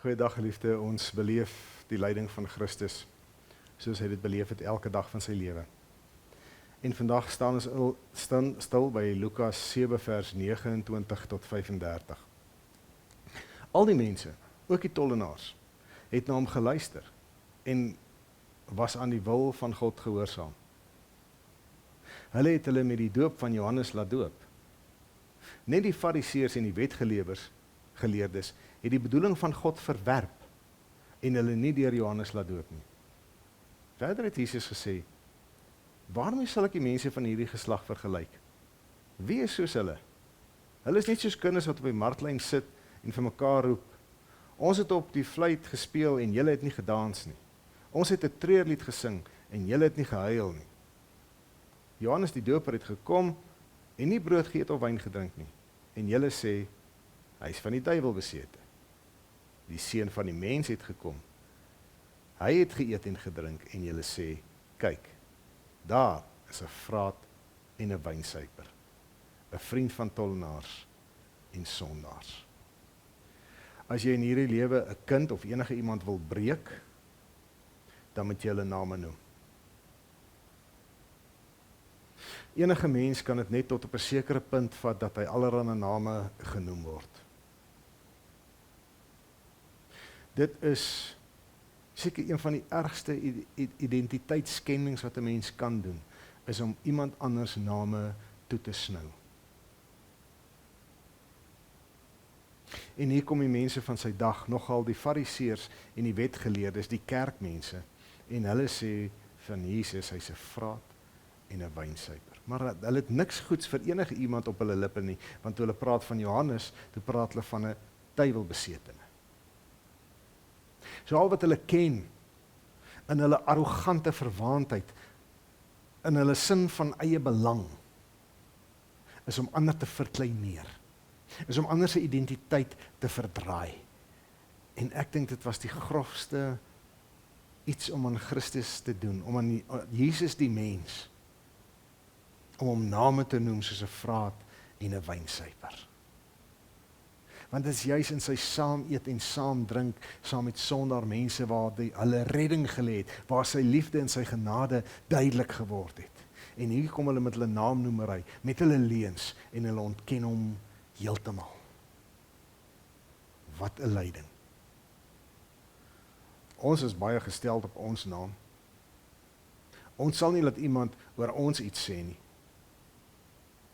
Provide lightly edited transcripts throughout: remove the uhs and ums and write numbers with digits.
Goeiedag geliefde, ons beleef die lyding van Christus, soos hy dit beleef het elke dag van sy lewe. En vandag staan ons stil by Lukas 7 vers 29 tot 35. Al die mense, ook die tollenaars, het na hom geluister en was aan die wil van God gehoorsaam. Hulle het hulle met die doop van Johannes laat doop. Net die fariseërs en die wetgeleerdes het die bedoeling van God verwerp en hulle nie deur Johannes laat doop nie. Verder het Jesus gesê, waarmee sal ek die mense van hierdie geslag vergelyk? Wie is soos hulle? Hulle is net soos kinders wat op die marklyn sit en vir mekaar roep, ons het op die fluit gespeel en julle het nie gedans nie. Ons het 'n treurlied gesing en julle het nie gehuil nie. Johannes die doper het gekom en nie brood geëet of wyn gedrink nie. En julle sê, hy is van die duiwel besete. Die seun van die mens het gekom. Hy het geëet en gedrink en julle sê, kyk, daar is 'n vraat en 'n wynsuiper, 'n vriend van tollenaars en sondaars. As jy in hierdie lewe 'n kind of enige iemand wil breek, dan moet jy hulle name noem. Enige mens kan dit net tot op 'n sekere punt vat dat hy allerlei name genoem word. Dit is seker een van die ergste identiteitskennings wat 'n mens kan doen, is om iemand anders name toe te snou. En hier kom die mense van sy dag, nogal die fariseërs en die wetgeleerdes, die kerkmense, en hulle sê van Jesus, hy's 'n vraat en 'n wynsuiper. Maar hulle het niks goeds vir enige iemand op hulle lippe nie, want toe hulle praat van Johannes, toe praat hulle van 'n duiwelbesetene. So al wat hulle ken, in hulle arrogante verwaandheid, in hulle sin van eie belang, is om ander te verkleineer, is om ander se identiteit te verdraai. En ek dink dit was die grofste iets om aan Christus te doen, om aan Jesus die mens, om hom name te noem soos 'n vraat en 'n wynsuiper. Want dit is juis in sy saam eet en saam drink, saam met sondaar mense waar hulle redding gelê het, waar sy liefde en sy genade duidelik geword het. En hier kom hulle met hulle naamnoemery, met hulle leuns, en hulle ontken hom heeltemal. Wat 'n lyding. Ons is baie gesteld op ons naam. Ons sal nie laat iemand oor ons iets sê nie.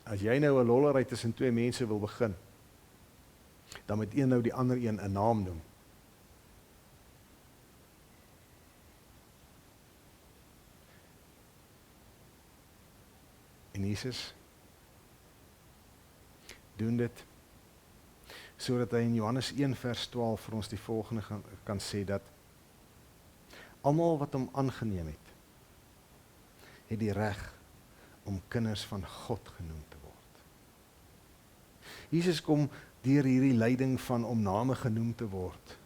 As jy nou 'n lollery tussen twee mense wil begin, dan moet een nou die ander een 'n naam noem. En Jesus doen dit sodat hy in Johannes 1 vers 12 vir ons die volgende kan sê, dat almal wat hom aangeneem het die reg om kinders van God genoem te word. Jesus kom deur hierdie lyding van om name genoem te word,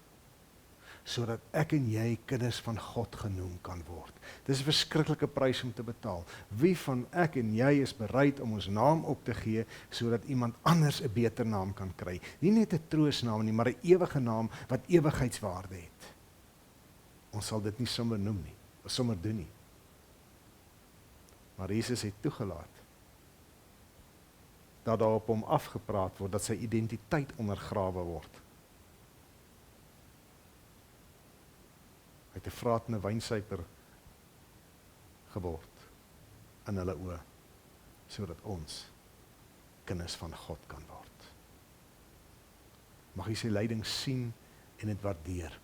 sodat ek en jy kinders van God genoem kan word. Dis 'n verskriklike prys om te betaal. Wie van ek en jy is bereid om ons naam op te gee, sodat iemand anders 'n beter naam kan kry? Nie net 'n troosnaam nie, maar 'n ewige naam wat ewigheidswaarde het. Ons sal dit nie sommer noem nie, of sommer doen nie. Maar Jesus het toegelaat dat daar op hom afgepraat word, dat sy identiteit ondergrawe word. Hy het 'n vraat en 'n wynsuiper geword in hulle oë, sodat ons kinders van God kan word. Mag jy sy lyding sien en dit waardeer.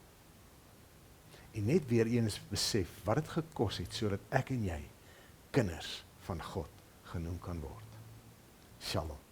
En net weer eens besef wat dit gekos het, sodat ek en jy kinders van God genoem kan word. Shalom.